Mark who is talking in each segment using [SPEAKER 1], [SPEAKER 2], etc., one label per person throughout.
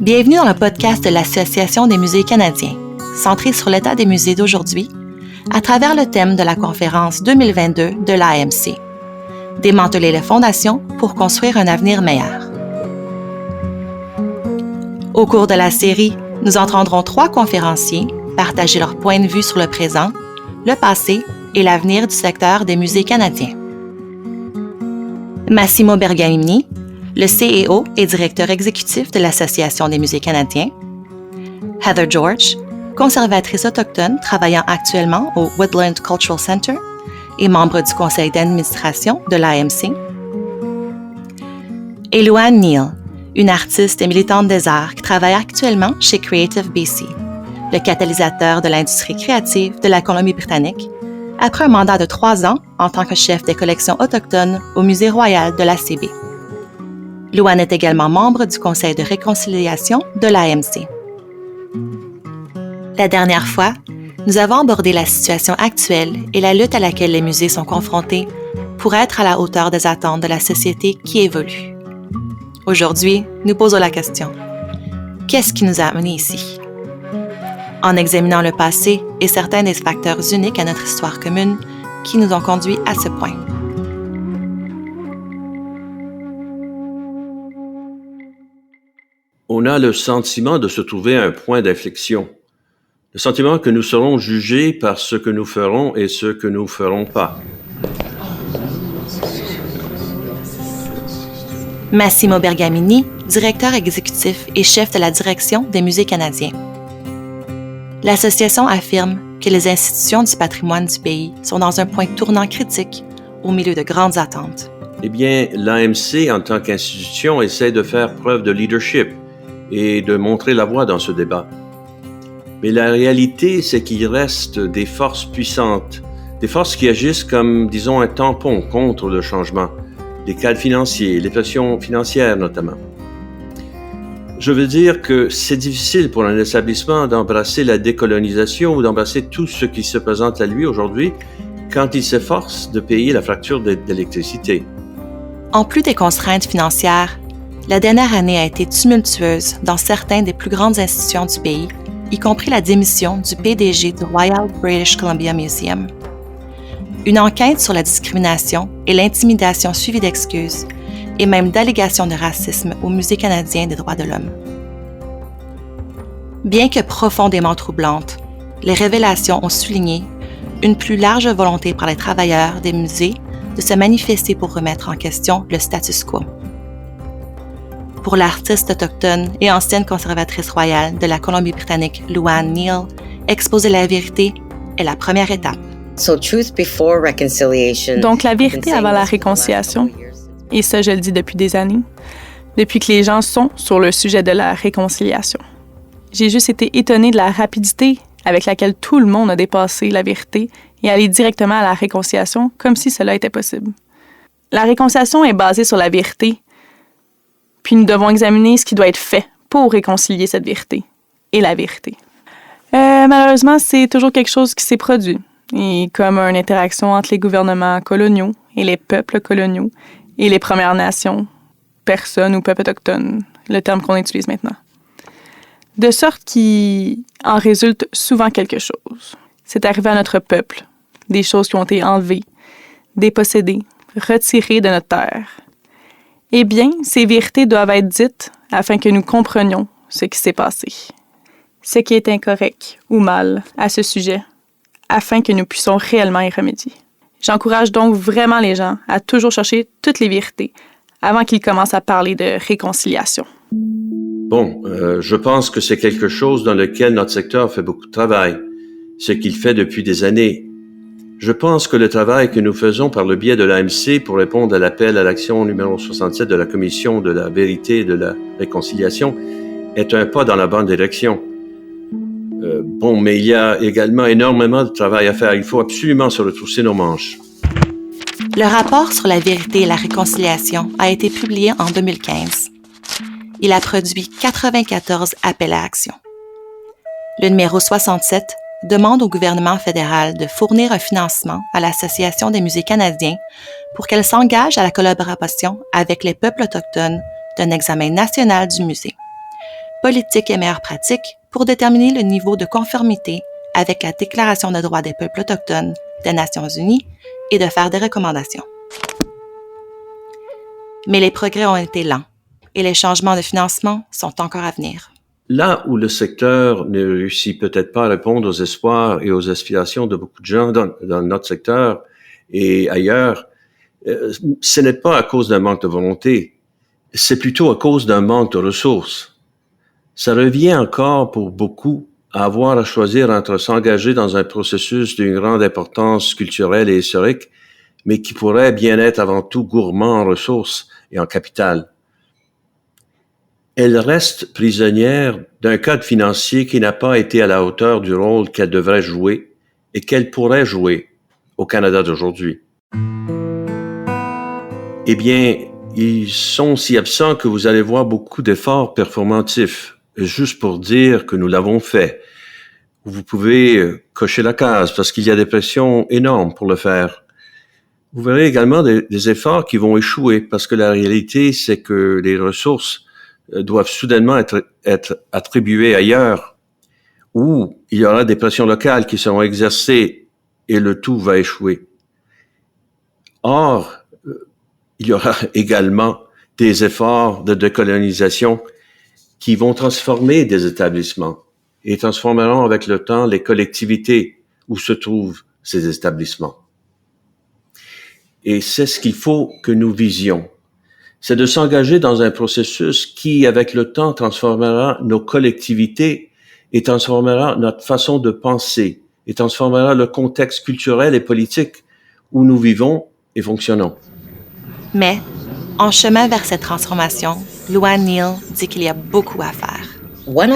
[SPEAKER 1] Bienvenue dans le podcast de l'Association des musées canadiens, centré sur l'état des musées d'aujourd'hui, à travers le thème de la conférence 2022 de l'AMC. Démanteler les fondations pour construire un avenir meilleur. Au cours de la série, nous entendrons 3 conférenciers partager leur point de vue sur le présent, le passé et l'avenir du secteur des musées canadiens. Massimo Bergamini, le CEO et directeur exécutif de l'Association des musées canadiens. Heather George, conservatrice autochtone travaillant actuellement au Woodland Cultural Center et membre du conseil d'administration de l'AMC. Et Luann Neal, une artiste et militante des arts qui travaille actuellement chez Creative BC, le catalyseur de l'industrie créative de la Colombie-Britannique, après un mandat de 3 ans en tant que chef des collections autochtones au Musée royal de l'ACB. Luann est également membre du conseil de réconciliation de l'AMC. La dernière fois, nous avons abordé la situation actuelle et la lutte à laquelle les musées sont confrontés pour être à la hauteur des attentes de la société qui évolue. Aujourd'hui, nous posons la question: qu'est-ce qui nous a amenés ici? En examinant le passé et certains des facteurs uniques à notre histoire commune qui nous ont conduits à ce point.
[SPEAKER 2] On a le sentiment de se trouver à un point d'inflexion. Le sentiment que nous serons jugés par ce que nous ferons et ce que nous ne ferons pas.
[SPEAKER 1] Massimo Bergamini, directeur exécutif et chef de la direction des musées canadiens. L'association affirme que les institutions du patrimoine du pays sont dans un point tournant critique au milieu de grandes attentes.
[SPEAKER 2] Eh bien, l'AMC, en tant qu'institution, essaie de faire preuve de leadership et de montrer la voie dans ce débat. Mais la réalité, c'est qu'il reste des forces puissantes, des forces qui agissent comme, disons, un tampon contre le changement, les cadres financiers, les pressions financières notamment. Je veux dire que c'est difficile pour un établissement d'embrasser la décolonisation ou d'embrasser tout ce qui se présente à lui aujourd'hui quand il s'efforce de payer la facture d'électricité.
[SPEAKER 1] En plus des contraintes financières, la dernière année a été tumultueuse dans certaines des plus grandes institutions du pays, y compris la démission du PDG du Royal British Columbia Museum. Une enquête sur la discrimination et l'intimidation suivie d'excuses et même d'allégations de racisme au Musée canadien des droits de l'homme. Bien que profondément troublantes, les révélations ont souligné une plus large volonté par les travailleurs des musées de se manifester pour remettre en question le status quo. Pour l'artiste autochtone et ancienne conservatrice royale de la Colombie-Britannique Luann Neal, exposer la vérité est la première étape.
[SPEAKER 3] Donc la vérité avant la réconciliation, et ça je le dis depuis des années, depuis que les gens sont sur le sujet de la réconciliation. J'ai juste été étonnée de la rapidité avec laquelle tout le monde a dépassé la vérité et allé directement à la réconciliation comme si cela était possible. La réconciliation est basée sur la vérité, puis nous devons examiner ce qui doit être fait pour réconcilier cette vérité et la vérité. Malheureusement, c'est toujours quelque chose qui s'est produit, et comme une interaction entre les gouvernements coloniaux et les peuples coloniaux et les Premières Nations, personnes ou peuples autochtones, le terme qu'on utilise maintenant. De sorte qu'il en résulte souvent quelque chose. C'est arrivé à notre peuple, des choses qui ont été enlevées, dépossédées, retirées de notre terre. Eh bien, ces vérités doivent être dites afin que nous comprenions ce qui s'est passé, ce qui est incorrect ou mal à ce sujet, afin que nous puissions réellement y remédier. J'encourage donc vraiment les gens à toujours chercher toutes les vérités avant qu'ils commencent à parler de réconciliation.
[SPEAKER 2] Bon, je pense que c'est quelque chose dans lequel notre secteur fait beaucoup de travail, ce qu'il fait depuis des années. Je pense que le travail que nous faisons par le biais de l'AMC pour répondre à l'appel à l'action numéro 67 de la Commission de la vérité et de la réconciliation est un pas dans la bonne direction. Mais il y a également énormément de travail à faire. Il faut absolument se retrousser nos manches.
[SPEAKER 1] Le rapport sur la vérité et la réconciliation a été publié en 2015. Il a produit 94 appels à action. Le numéro 67 demande au gouvernement fédéral de fournir un financement à l'Association des musées canadiens pour qu'elle s'engage à la collaboration avec les peuples autochtones d'un examen national du musée. Politique et meilleures pratiques pour déterminer le niveau de conformité avec la Déclaration des droits des peuples autochtones des Nations unies et de faire des recommandations. Mais les progrès ont été lents et les changements de financement sont encore à venir.
[SPEAKER 2] Là où le secteur ne réussit peut-être pas à répondre aux espoirs et aux aspirations de beaucoup de gens dans notre secteur et ailleurs, ce n'est pas à cause d'un manque de volonté, c'est plutôt à cause d'un manque de ressources. Ça revient encore pour beaucoup à avoir à choisir entre s'engager dans un processus d'une grande importance culturelle et historique, mais qui pourrait bien être avant tout gourmand en ressources et en capital. Elle reste prisonnière d'un cadre financier qui n'a pas été à la hauteur du rôle qu'elle devrait jouer et qu'elle pourrait jouer au Canada d'aujourd'hui. Eh bien, ils sont si absents que vous allez voir beaucoup d'efforts performatifs, juste pour dire que nous l'avons fait. Vous pouvez cocher la case parce qu'il y a des pressions énormes pour le faire. Vous verrez également des efforts qui vont échouer parce que la réalité, c'est que les ressources doivent soudainement être attribuées ailleurs, où il y aura des pressions locales qui seront exercées et le tout va échouer. Or, il y aura également des efforts de décolonisation qui vont transformer des établissements et transformeront avec le temps les collectivités où se trouvent ces établissements. Et c'est ce qu'il faut que nous visions. C'est de s'engager dans un processus qui, avec le temps, transformera nos collectivités et transformera notre façon de penser et transformera le contexte culturel et politique où nous vivons et fonctionnons.
[SPEAKER 1] Mais, en chemin vers cette transformation, Luann Neal dit qu'il y a beaucoup à faire.
[SPEAKER 3] Une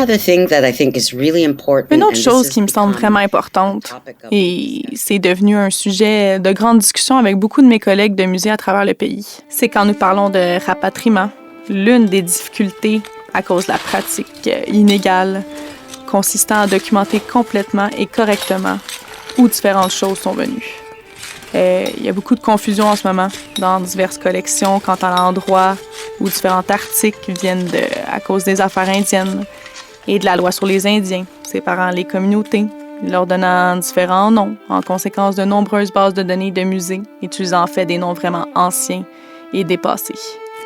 [SPEAKER 3] autre chose qui me semble vraiment importante, et c'est devenu un sujet de grande discussion avec beaucoup de mes collègues de musées à travers le pays, c'est quand nous parlons de rapatriement, l'une des difficultés à cause de la pratique inégale consistant à documenter complètement et correctement où différentes choses sont venues. Il y a beaucoup de confusion en ce moment dans diverses collections quant à l'endroit où différents articles viennent à cause des affaires indiennes et de la loi sur les Indiens, séparant les communautés, leur donnant différents noms, en conséquence de nombreuses bases de données de musées, utilisant en fait des noms vraiment anciens et dépassés,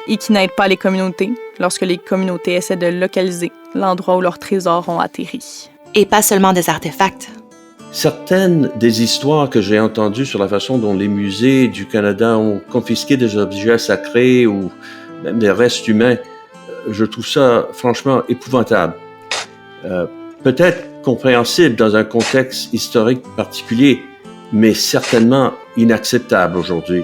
[SPEAKER 3] et qui n'aident pas les communautés lorsque les communautés essaient de localiser l'endroit où leurs trésors ont atterri.
[SPEAKER 1] Et pas seulement des artefacts.
[SPEAKER 2] Certaines des histoires que j'ai entendues sur la façon dont les musées du Canada ont confisqué des objets sacrés ou même des restes humains, je trouve ça franchement épouvantable. Peut-être compréhensible dans un contexte historique particulier, mais certainement inacceptable aujourd'hui.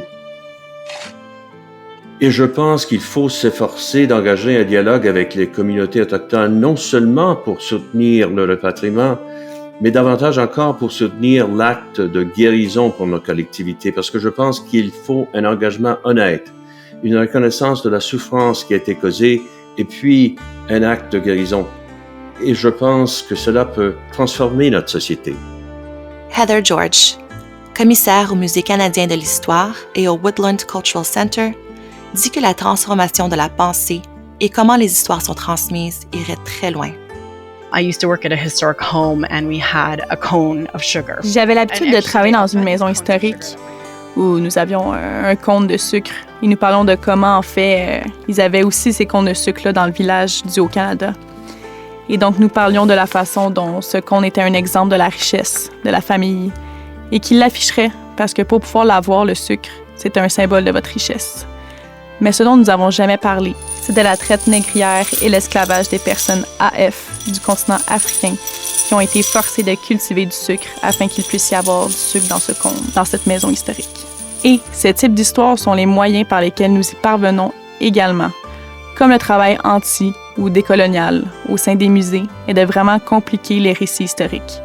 [SPEAKER 2] Et je pense qu'il faut s'efforcer d'engager un dialogue avec les communautés autochtones, non seulement pour soutenir le rapatriement, mais davantage encore pour soutenir l'acte de guérison pour nos collectivités, parce que je pense qu'il faut un engagement honnête, une reconnaissance de la souffrance qui a été causée, et puis un acte de guérison. Et je pense que cela peut transformer notre société.
[SPEAKER 1] Heather George, commissaire au Musée canadien de l'histoire et au Woodland Cultural Center, dit que la transformation de la pensée et comment les histoires sont transmises irait très loin.
[SPEAKER 3] J'avais l'habitude de travailler dans une maison historique où nous avions un cône de sucre. Et nous parlons de comment, en fait, ils avaient aussi ces cônes de sucre-là dans le village du Haut-Canada. Et donc, nous parlions de la façon dont ce cône était un exemple de la richesse, de la famille, et qu'ils l'afficheraient, parce que pour pouvoir l'avoir, le sucre, c'est un symbole de votre richesse. Mais ce dont nous n'avons jamais parlé, c'est de la traite négrière et l'esclavage des personnes AF du continent africain qui ont été forcées de cultiver du sucre afin qu'il puisse y avoir du sucre dans ce cône, dans cette maison historique. Et ce type d'histoires sont les moyens par lesquels nous y parvenons également, comme le travail anti- ou décolonial au sein des musées et de vraiment compliquer les récits historiques.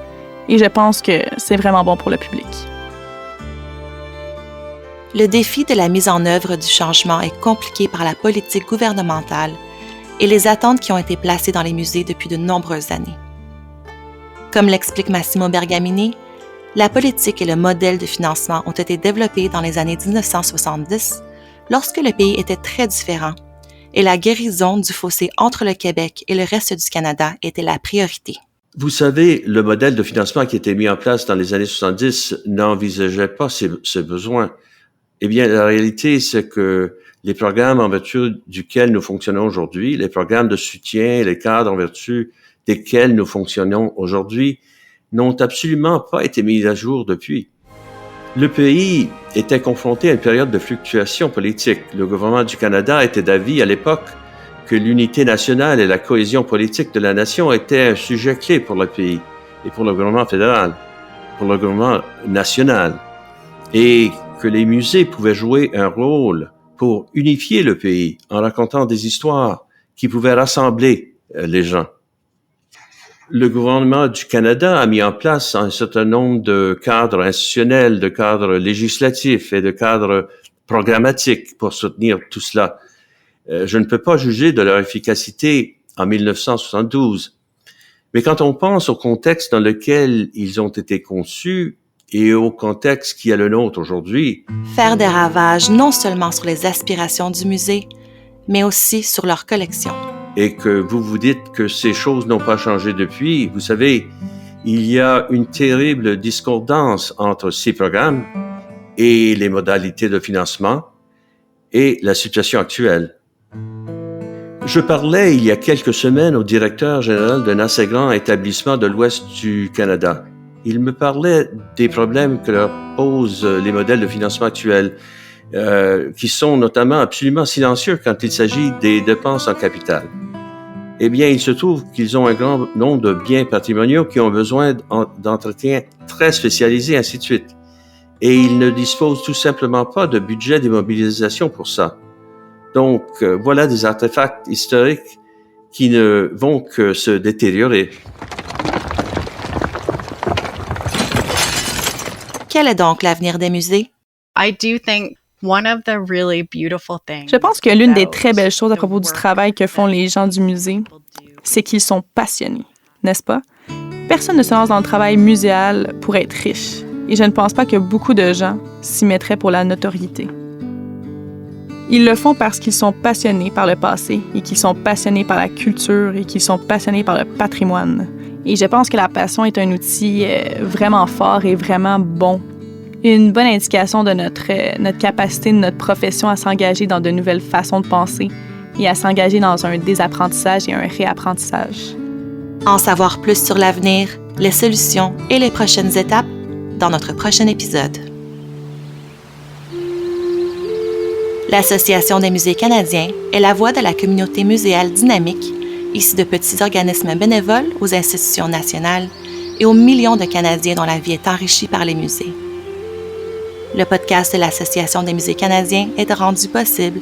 [SPEAKER 3] Et je pense que c'est vraiment bon pour le public.
[SPEAKER 1] Le défi de la mise en œuvre du changement est compliqué par la politique gouvernementale et les attentes qui ont été placées dans les musées depuis de nombreuses années. Comme l'explique Massimo Bergamini, la politique et le modèle de financement ont été développés dans les années 1970, lorsque le pays était très différent et la guérison du fossé entre le Québec et le reste du Canada était la priorité.
[SPEAKER 2] Vous savez, le modèle de financement qui a été mis en place dans les années 70 n'envisageait pas ces besoins. Eh bien, la réalité, c'est que les programmes en vertu duquel nous fonctionnons aujourd'hui, les programmes de soutien, les cadres en vertu desquels nous fonctionnons aujourd'hui, n'ont absolument pas été mis à jour depuis. Le pays était confronté à une période de fluctuation politique. Le gouvernement du Canada était d'avis à l'époque que l'unité nationale et la cohésion politique de la nation étaient un sujet clé pour le pays et pour le gouvernement fédéral, pour le gouvernement national, et que les musées pouvaient jouer un rôle pour unifier le pays en racontant des histoires qui pouvaient rassembler les gens. Le gouvernement du Canada a mis en place un certain nombre de cadres institutionnels, de cadres législatifs et de cadres programmatiques pour soutenir tout cela. Je ne peux pas juger de leur efficacité en 1972, mais quand on pense au contexte dans lequel ils ont été conçus et au contexte qui est le nôtre aujourd'hui,
[SPEAKER 1] faire des ravages non seulement sur les aspirations du musée, mais aussi sur leur collection.
[SPEAKER 2] Et que vous vous dites que ces choses n'ont pas changé depuis, vous savez, il y a une terrible discordance entre ces programmes et les modalités de financement et la situation actuelle. Je parlais il y a quelques semaines au directeur général d'un assez grand établissement de l'Ouest du Canada. Il me parlait des problèmes que leur posent les modèles de financement actuels, qui sont notamment absolument silencieux quand il s'agit des dépenses en capital. Eh bien, il se trouve qu'ils ont un grand nombre de biens patrimoniaux qui ont besoin d'entretien très spécialisé, ainsi de suite. Et ils ne disposent tout simplement pas de budget d'immobilisation pour ça. Donc, voilà des artefacts historiques qui ne vont que se détériorer.
[SPEAKER 1] Quel est donc l'avenir des musées?
[SPEAKER 3] Je pense que l'une des très belles choses à propos du travail que font les gens du musée, c'est qu'ils sont passionnés, n'est-ce pas? Personne ne se lance dans le travail muséal pour être riche, et je ne pense pas que beaucoup de gens s'y mettraient pour la notoriété. Ils le font parce qu'ils sont passionnés par le passé et qu'ils sont passionnés par la culture et qu'ils sont passionnés par le patrimoine. Et je pense que la passion est un outil vraiment fort et vraiment bon. Une bonne indication de notre capacité, de notre profession à s'engager dans de nouvelles façons de penser et à s'engager dans un désapprentissage et un réapprentissage.
[SPEAKER 1] En savoir plus sur l'avenir, les solutions et les prochaines étapes dans notre prochain épisode. L'Association des musées canadiens est la voix de la communauté muséale dynamique, issue de petits organismes bénévoles aux institutions nationales et aux millions de Canadiens dont la vie est enrichie par les musées. Le podcast de l'Association des musées canadiens est rendu possible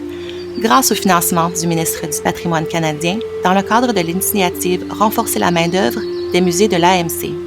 [SPEAKER 1] grâce au financement du ministre du Patrimoine canadien dans le cadre de l'initiative Renforcer la main-d'œuvre des musées de l'AMC.